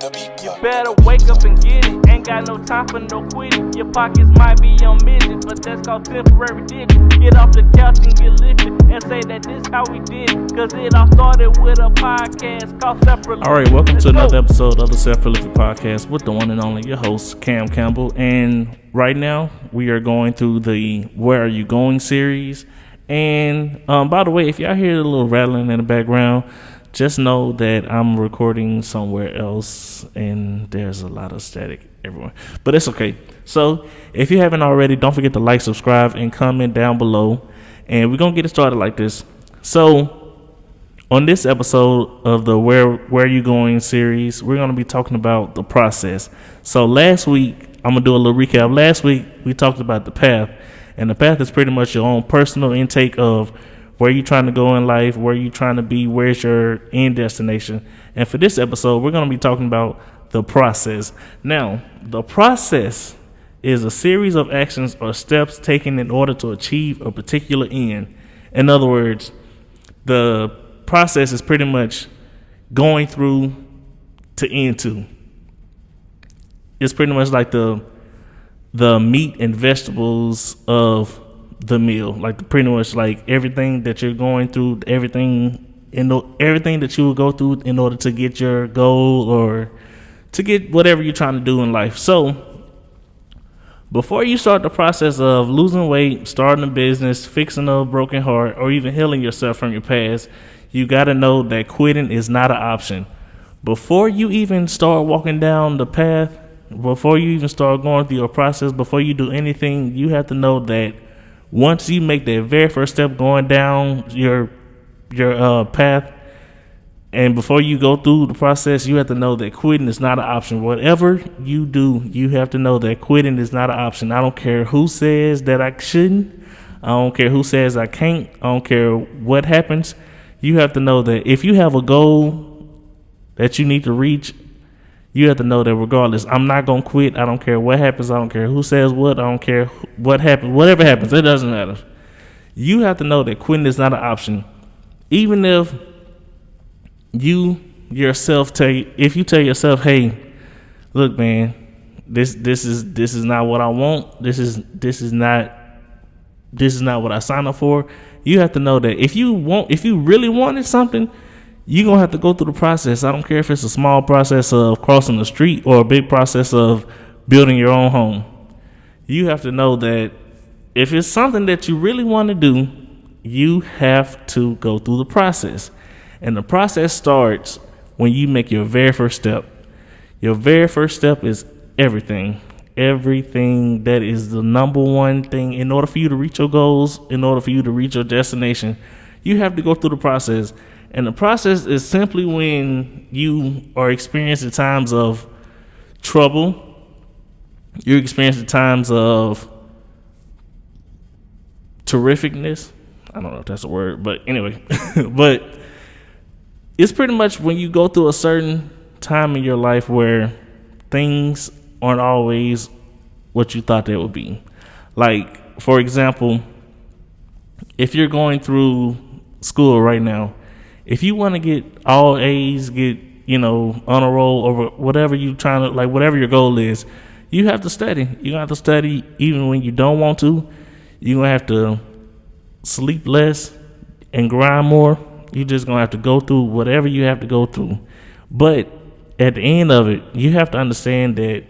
You better wake up and get it. Ain't got no time for no quitting. Your pockets might be on midget, but that's called temporary dipping. Get off the couch and get lifted and say that this how we did it. Cause it all started with a podcast called Self-Prolific. Alright, welcome to another episode of the Self-Prolific Podcast with the one and only your host, Cam Campbell. And right now, we are going through the Where Are You Going series. And by the way, if y'all hear a little rattling in the background, just know that I'm recording somewhere else and there's a lot of static everywhere. But it's okay. So if you haven't already, don't forget to like, subscribe, and comment down below. And we're going to get it started like this. So on this episode of the Where Are You Going series, we're going to be talking about the process. So last week, I'm going to do a little recap. Last week, we talked about the path. And the path is pretty much your own personal intake of where you're trying to go in life, where you're trying to be, where's your end destination. And for this episode, we're going to be talking about the process. Now, the process is a series of actions or steps taken in order to achieve a particular end. In other words, the process is pretty much going through to end to. It's pretty much like the meat and vegetables of the meal, like pretty much like everything that you're going through, everything that you will go through in order to get your goal or to get whatever you're trying to do in life. So before you start the process of losing weight, starting a business, fixing a broken heart, or even healing yourself from your past, you got to know that quitting is not an option. Before you even start walking down the path, before you even start going through your process, before you do anything, you have to know that once you make that very first step going down your path, and before you go through the process, you have to know that quitting is not an option. Whatever you do, you have to know that quitting is not an option. I don't care who says that I shouldn't. I don't care who says I can't. I don't care what happens. You have to know that if you have a goal that you need to reach, you have to know that regardless, I'm not going to quit. I don't care what happens. I don't care who says what. I don't care what happens. Whatever happens, it doesn't matter. You have to know that quitting is not an option. Even if you yourself if you tell yourself, hey, look, man, this is not what I want. This is not what I signed up for. You have to know that if you really wanted something, you're going to have to go through the process. I don't care if it's a small process of crossing the street or a big process of building your own home. You have to know that if it's something that you really want to do, you have to go through the process. And the process starts when you make your very first step. Your very first step is everything. Everything that is the number one thing. In order for you to reach your goals, in order for you to reach your destination, you have to go through the process. And the process is simply when you are experiencing times of trouble, you're experiencing times of terrificness. I don't know if that's a word, but anyway. But it's pretty much when you go through a certain time in your life where things aren't always what you thought they would be. Like, for example, if you're going through school right now, if you want to get all A's, get, honor roll, or whatever you trying to, like, whatever your goal is, you have to study. You're going to have to study even when you don't want to. You're going to have to sleep less and grind more. You're just going to have to go through whatever you have to go through. But at the end of it, you have to understand that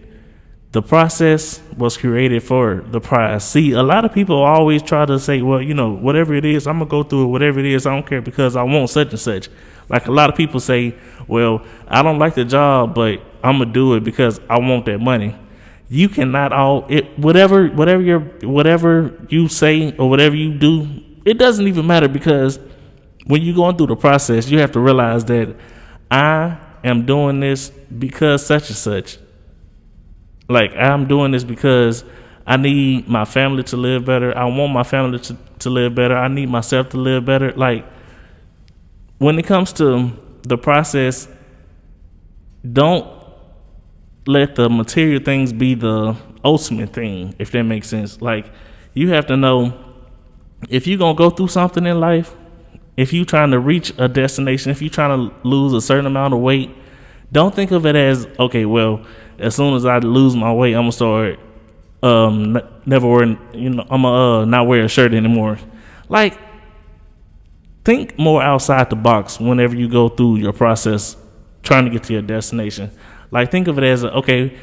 the process was created for the prize. See, a lot of people always try to say, well, whatever it is, I'm going to go through it, whatever it is, I don't care because I want such and such. Like a lot of people say, well, I don't like the job, but I'm going to do it because I want that money. You cannot whatever you say or whatever you do, it doesn't even matter, because when you're going through the process, you have to realize that I am doing this because such and such. Like, I'm doing this because I need my family to live better. I want my family to live better. I need myself to live better. Like, when it comes to the process, don't let the material things be the ultimate thing, if that makes sense. Like, you have to know, if you're going to go through something in life, if you're trying to reach a destination, if you're trying to lose a certain amount of weight, Don't think of it as, okay, well, as soon as I lose my weight, I'm gonna start never wearing, I'm gonna not wear a shirt anymore. Like, think more outside the box whenever you go through your process trying to get to your destination. Like, think of it as, okay,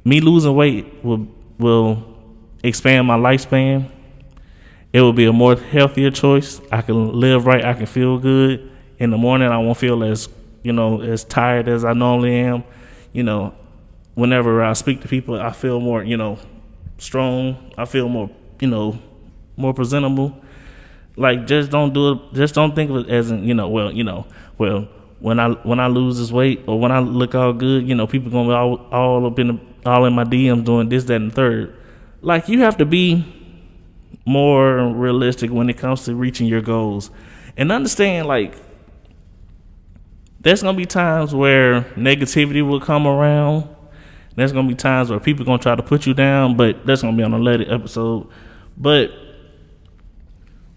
me losing weight will expand my lifespan. It will be a more healthier choice. I can live right. I can feel good. In the morning, I won't feel as tired as I normally am. Whenever I speak to people, I feel more, strong. I feel more, more presentable. Like, just don't do it. Just don't think of it as when I lose this weight or when I look all good, people gonna be all in my DMs doing this, that, and the third. Like, you have to be more realistic when it comes to reaching your goals, and understand, like, there's gonna be times where negativity will come around. There's gonna be times where people gonna try to put you down, but that's gonna be on a later episode. But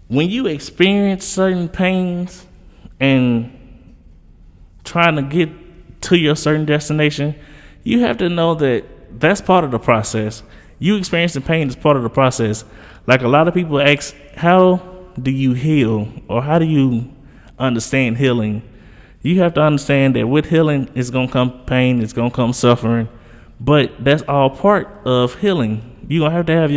when you experience certain pains and trying to get to your certain destination, you have to know that that's part of the process. You experiencing pain is part of the process. Like, a lot of people ask, how do you heal, or how do you understand healing? You have to understand that with healing, it's going to come pain, it's going to come suffering, but that's all part of healing. You're going to have to have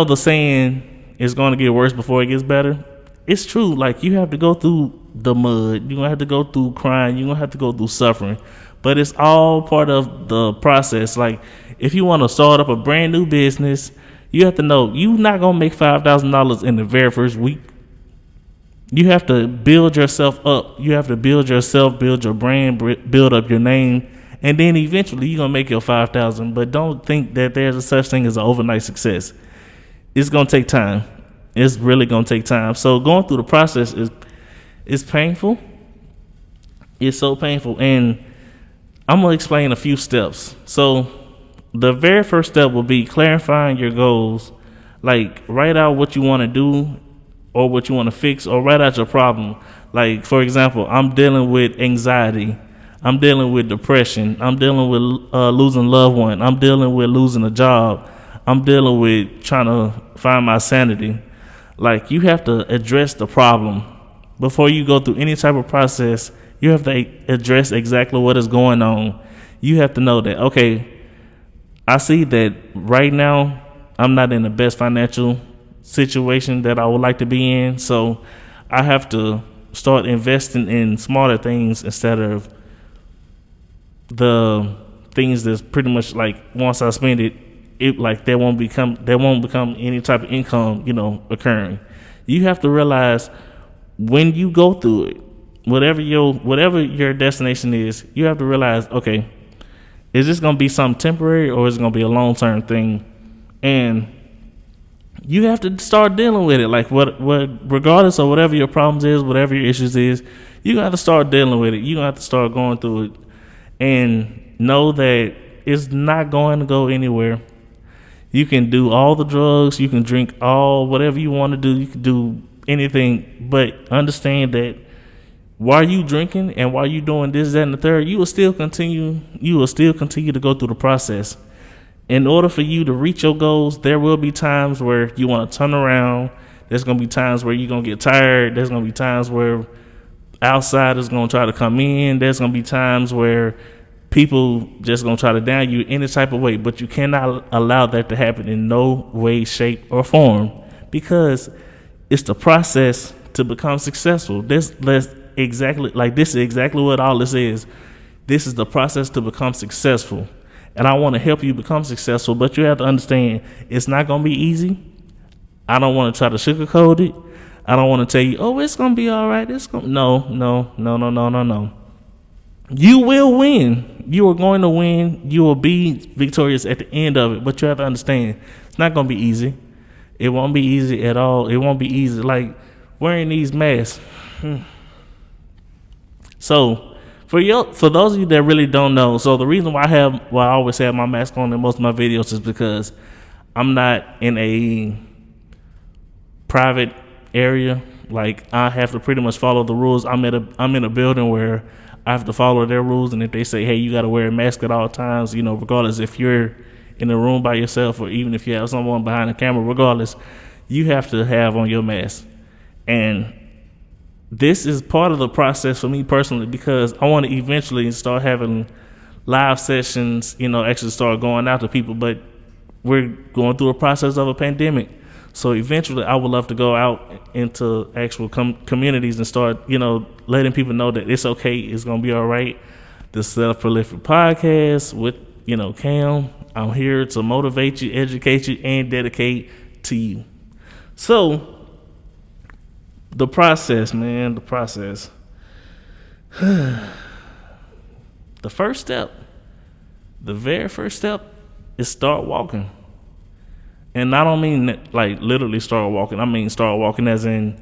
the saying, it's going to get worse before it gets better. It's true. Like, you have to go through the mud. You're going to have to go through crying. You're going to have to go through suffering. But it's all part of the process. Like, if you want to start up a brand new business, you have to know you're not going to make $5,000 in the very first week. You have to build yourself up. You have to build yourself, build your brand, build up your name. And then eventually you're going to make your $5,000. But don't think that there's a such thing as an overnight success. It's going to take time. It's really going to take time. So going through the process is painful. It's so painful. And I'm going to explain a few steps. So the very first step will be clarifying your goals. Like, write out what you want to do or what you want to fix, or write out your problem. Like, for example, I'm dealing with anxiety. I'm dealing with depression. I'm dealing with losing a loved one. I'm dealing with losing a job. I'm dealing with trying to find my sanity. Like, you have to address the problem. Before you go through any type of process, you have to address exactly what is going on. You have to know that, okay, I see that right now I'm not in the best financial situation that I would like to be in. So I have to start investing in smarter things instead of the things that's pretty much like, once I spend it like there won't become any type of income, occurring. You have to realize when you go through it, whatever your destination is, you have to realize, okay, is this going to be something temporary or is it going to be a long-term thing? And you have to start dealing with it. Like, what regardless of whatever your problems is, whatever your issues is, you got to start dealing with it. You have to start going through it and know that it's not going to go anywhere. You can do all the drugs, you can drink whatever you want to do, you can do anything, but understand that while you drinking and while you doing this, that, and the third, you will still continue to go through the process. In order for you to reach your goals, there will be times where you want to turn around. There's going to be times where you're going to get tired. There's going to be times where outsiders going to try to come in. There's going to be times where people just going to try to down you any type of way. But you cannot allow that to happen in no way, shape, or form, because it's the process to become successful. This is exactly what all this is. This is the process to become successful. And I want to help you become successful, but you have to understand it's not going to be easy. I don't want to try to sugarcoat it. I don't want to tell you, oh, it's going to be all right. No. You will win. You are going to win. You will be victorious at the end of it, but you have to understand it's not going to be easy. It won't be easy at all. It won't be easy. Like wearing these masks. So, for those of you that really don't know, so the reason why I always have my mask on in most of my videos is because I'm not in a private area. Like, I have to pretty much follow the rules. I'm in a building where I have to follow their rules. And if they say, hey, you got to wear a mask at all times, regardless if you're in a room by yourself or even if you have someone behind the camera, regardless, you have to have on your mask. And this is part of the process for me personally, because I want to eventually start having live sessions, actually start going out to people. But we're going through a process of a pandemic. So eventually I would love to go out into actual communities and start, letting people know that it's okay. It's going to be all right. The Self Prolific Podcast with, Cam. I'm here to motivate you, educate you, and dedicate to you. So the process, man, the process. The very first step is start walking. And I don't mean like literally start walking. I mean start walking as in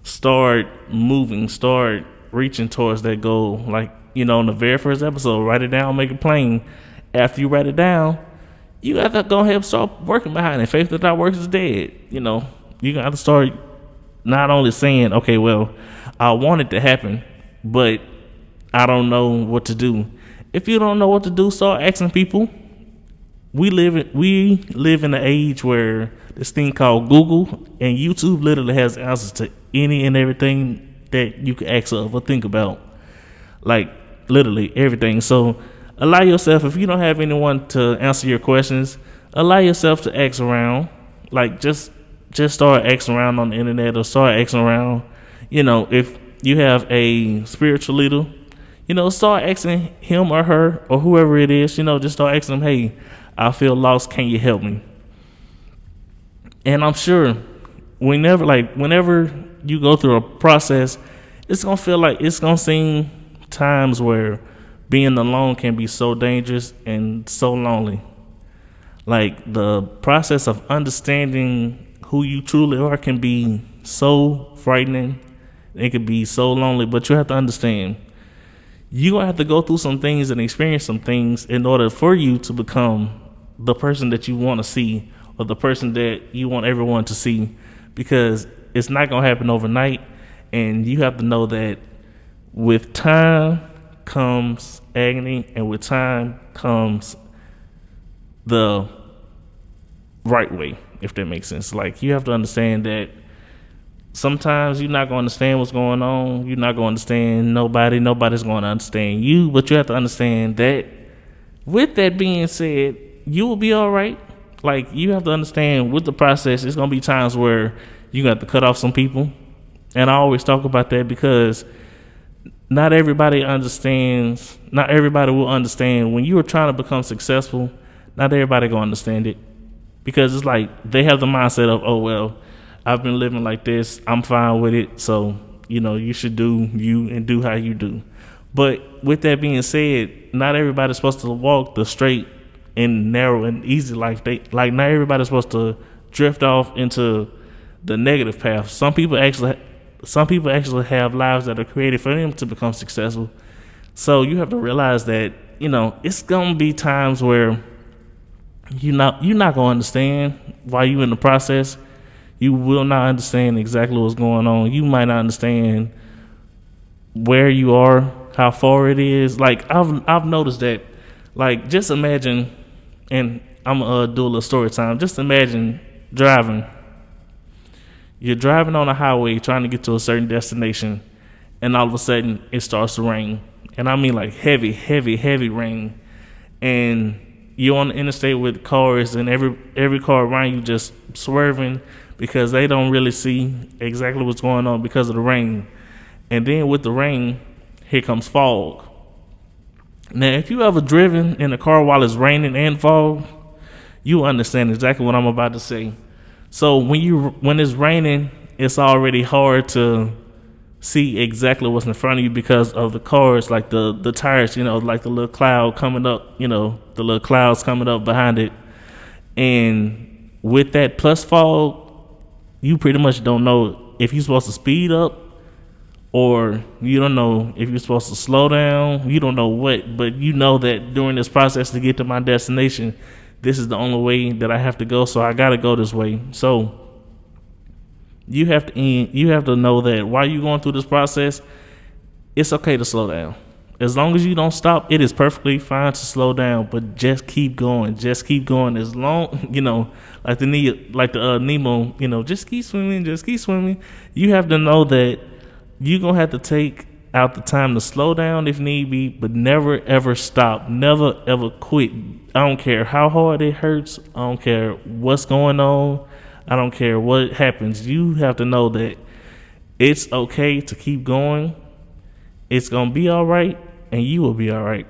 start moving, start reaching towards that goal. Like, in the very first episode, write it down, make it plain. After you write it down, you got to go ahead and start working behind it. Faith without works is dead. You got to start not only saying, okay, well, I want it to happen, but I don't know what to do. If you don't know what to do, start asking people. We live in an age where this thing called Google and YouTube literally has answers to any and everything that you can ask of or think about. Like literally everything. So allow yourself, if you don't have anyone to answer your questions, allow yourself to ask around. Like just start asking around on the internet or start asking around. If you have a spiritual leader, start asking him or her or whoever it is, just start asking them, hey, I feel lost. Can you help me? And I'm sure whenever you go through a process, it's going to feel like it's going to seem times where being alone can be so dangerous and so lonely. Like the process of understanding who you truly are can be so frightening. It can be so lonely, but you have to understand you're going to have to go through some things and experience some things in order for you to become the person that you want to see or the person that you want everyone to see, because it's not going to happen overnight. And you have to know that with time comes agony, and with time comes the right way, if that makes sense. Like, you have to understand that sometimes you're not going to understand what's going on. You're not going to understand nobody. Nobody's going to understand you. But you have to understand that with that being said, you will be all right. Like, you have to understand with the process, it's going to be times where you got to cut off some people. And I always talk about that because not everybody understands. Not everybody will understand when you are trying to become successful. Not everybody going to understand it, because it's like they have the mindset of, oh, well, I've been living like this. I'm fine with it. So, you should do you and do how you do. But with that being said, not everybody's supposed to walk the straight and narrow and easy life. Not everybody's supposed to drift off into the negative path. Some people actually have lives that are created for them to become successful. So you have to realize that, it's gonna be times where you're not gonna understand while you're in the process. You will not understand exactly what's going on. You might not understand where you are, how far it is. Like, I've noticed that. Like, just imagine, and I'm gonna do a little story time. Just imagine driving. You're driving on a highway trying to get to a certain destination, and all of a sudden it starts to rain. And I mean like heavy, heavy, heavy rain. And you're on the interstate with cars, and every car around you just swerving because they don't really see exactly what's going on because of the rain. And then with the rain, here comes fog. Now, if you ever driven in a car while it's raining and fog, you understand exactly what I'm about to say. So when it's raining, it's already hard to see exactly what's in front of you because of the cars, like the tires, like the little cloud coming up, the little clouds coming up behind it. And with that plus fog, you pretty much don't know if you're supposed to speed up or you don't know if you're supposed to slow down. You don't know what, but you know that during this process to get to my destination, this is the only way that I have to go, so I got to go this way. So you have to know that while you're going through this process, it's okay to slow down. As long as you don't stop, it is perfectly fine to slow down, but just keep going. Just keep going. As long, like the Nemo, just keep swimming, just keep swimming. You have to know that you're going to have to take out the time to slow down if need be, but never ever stop. Never ever quit. I don't care how hard it hurts. I don't care what's going on. I don't care what happens. You have to know that it's okay to keep going. It's going to be all right, and you will be all right.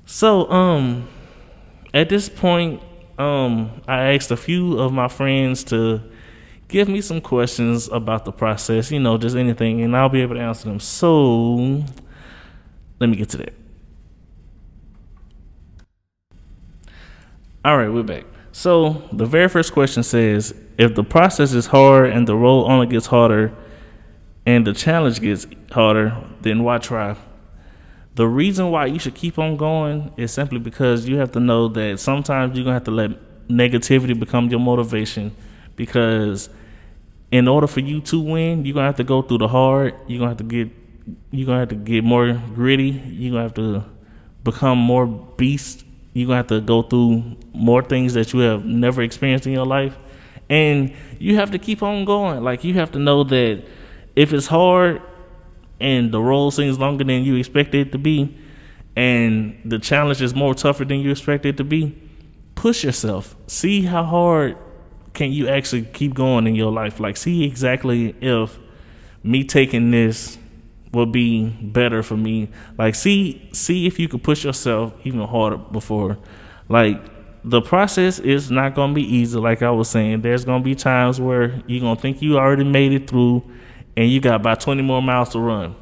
So, at this point, I asked a few of my friends to give me some questions about the process, just anything, and I'll be able to answer them. So, let me get to that. All right, we're back. So, the very first question says, if the process is hard and the road only gets harder and the challenge gets harder, then why try? The reason why you should keep on going is simply because you have to know that sometimes you're going to have to let negativity become your motivation, because in order for you to win, you're going to have to go through the hard. You're going to have to get more gritty. You're going to have to become more beast. You're going to have to go through more things that you have never experienced in your life. And you have to keep on going. Like, you have to know that if it's hard and the road seems longer than you expect it to be, and the challenge is more tougher than you expect it to be, push yourself. See how hard can you actually keep going in your life. Like, see exactly if me taking this will be better for me. Like, see if you could push yourself even harder before. Like, the process is not going to be easy. Like I was saying, there's going to be times where you're going to think you already made it through and you got about 20 more miles to run.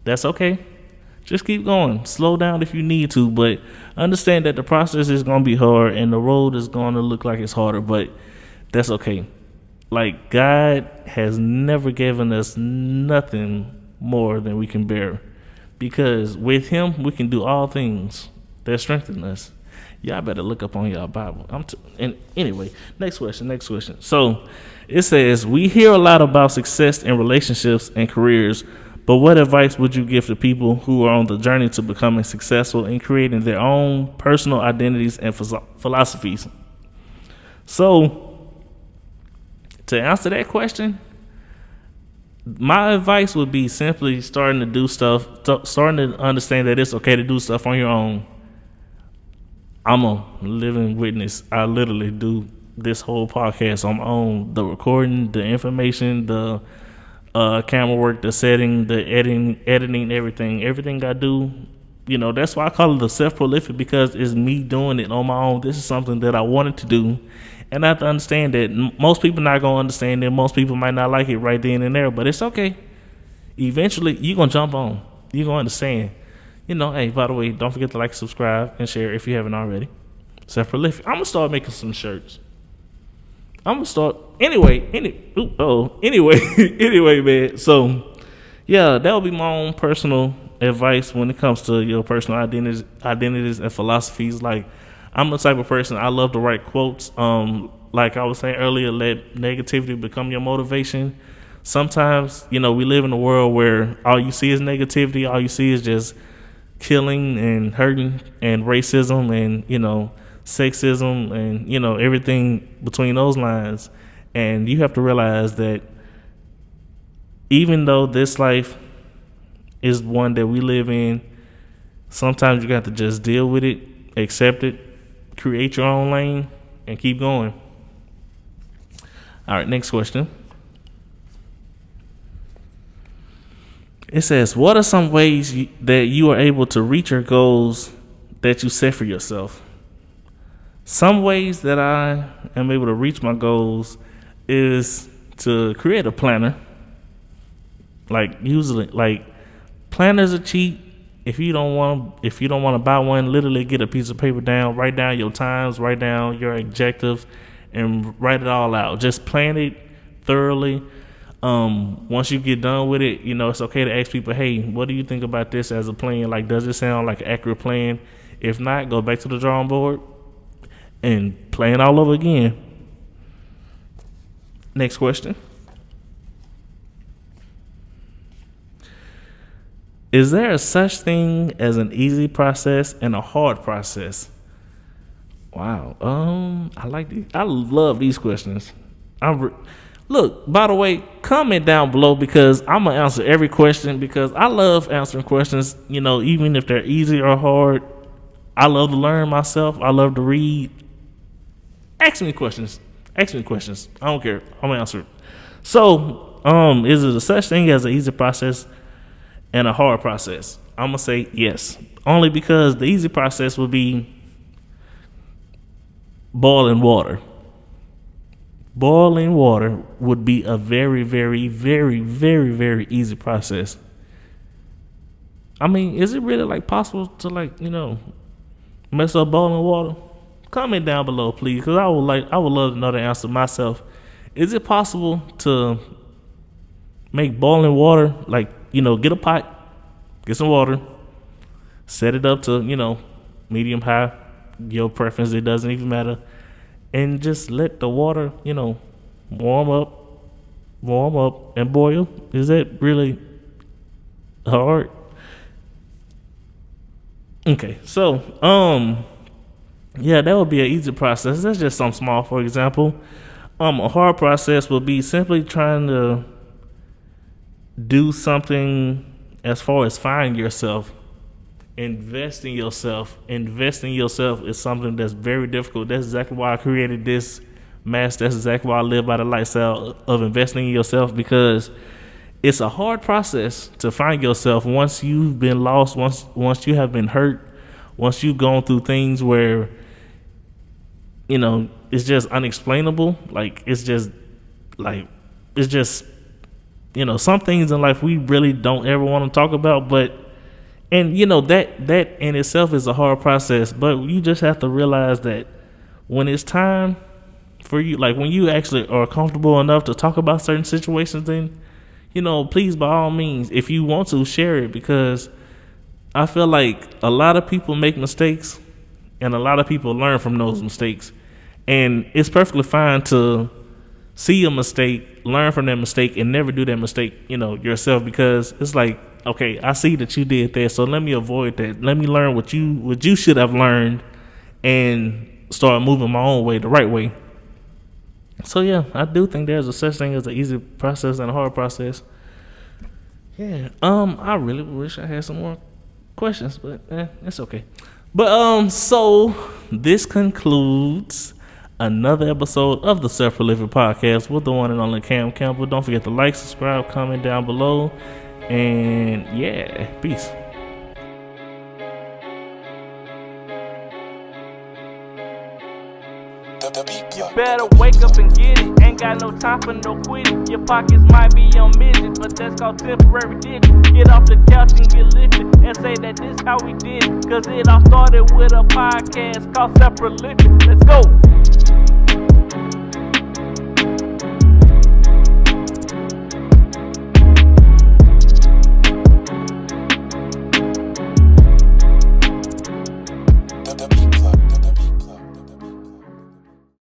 That's okay. Just keep going. Slow down if you need to, but understand that the process is going to be hard and the road is going to look like it's harder, but that's okay. Like, God has never given us nothing more than we can bear, because with Him we can do all things that strengthen us. Y'all better look up on y'all Bible. And anyway, next question. So it says, we hear a lot about success in relationships and careers, but what advice would you give to people who are on the journey to becoming successful in creating their own personal identities and philosophies? So, to answer that question, my advice would be simply starting to understand that it's okay to do stuff on your own. I'm a living witness. I literally do this whole podcast on my own. The recording, the information, the camera work, the setting, the editing, everything I do. That's why I call it the self-prolific, because it's me doing it on my own. This is something that I wanted to do. And I have to understand that most people not going to understand it. Most people might not like it right then and there, but it's okay. Eventually, you're going to jump on. You're going to understand. Hey, by the way, don't forget to like, subscribe, and share if you haven't already. Self-prolific. I'm going to start making some shirts. I'm going to start. Anyway, man. So, yeah, that would be my own personal advice when it comes to your personal identities and philosophies. Like, I'm the type of person, I love to write quotes. Like I was saying earlier, let negativity become your motivation. Sometimes, we live in a world where all you see is negativity. All you see is just killing and hurting and racism and, sexism and, everything between those lines. And you have to realize that even though this life is one that we live in, sometimes you got to just deal with it, accept it, create your own lane, and keep going. All right, next question. It says, what are some ways that you are able to reach your goals that you set for yourself? Some ways that I am able to reach my goals is to create a planner. Like planners are cheap. If you don't want to buy one, literally get a piece of paper down, write down your times, write down your objectives, and write it all out. Just plan it thoroughly. Once you get done with it, it's okay to ask people, hey, what do you think about this as a plan? Like, does it sound like an accurate plan? If not, go back to the drawing board and plan all over again. Next question. Is there a such thing as an easy process and a hard process? Wow. I love these questions. Look, by the way, comment down below because I'm gonna answer every question because I love answering questions. You know, even if they're easy or hard, I love to learn myself. I love to read. Ask me questions. I don't care. I'm gonna answer it. So, is it a such thing as an easy process and a hard process? I'm gonna say yes, only because the easy process would be boiling water. Boiling water would be a very, very, very, very, very easy process. I mean, is it really like possible to mess up boiling water? Comment down below, please, because I would love to know the answer myself. Is it possible to make boiling water get a pot, get some water, set it up to medium high, your preference, it doesn't even matter, and just let the water warm up and boil? Is that really hard? Okay, so yeah, that would be an easy process. That's just something small. For example, a hard process would be simply trying to do something as far as find yourself, invest in yourself. Investing in yourself is something that's very difficult. That's exactly why I created this mask. That's exactly why I live by the lifestyle of investing in yourself, because it's a hard process to find yourself once you've been lost, once you have been hurt, once you've gone through things where it's just unexplainable. Some things in life we really don't ever want to talk about, but that in itself is a hard process. But you just have to realize that when it's time for you, like when you actually are comfortable enough to talk about certain situations, then please, by all means, if you want to, share it, because I feel like a lot of people make mistakes and a lot of people learn from those mistakes. And it's perfectly fine to see a mistake, learn from that mistake, and never do that mistake, yourself, because it's like, okay, I see that you did that, so let me avoid that. Let me learn what you should have learned and start moving my own way, the right way. So yeah, I do think there's a such thing as an easy process and a hard process. Yeah. I really wish I had some more questions, but it's okay. But so this concludes another episode of the Self Prolific Podcast with the one and only Cam Campbell. Don't forget to like, subscribe, comment down below, and yeah, peace. You better wake up and get it. Ain't got no time for no quitting. Your pockets might be on midget, but that's called temporary digit. Get off the couch and get lifted and say that this how we did it. Cause it all started with a podcast called Self Prolific. Let's go.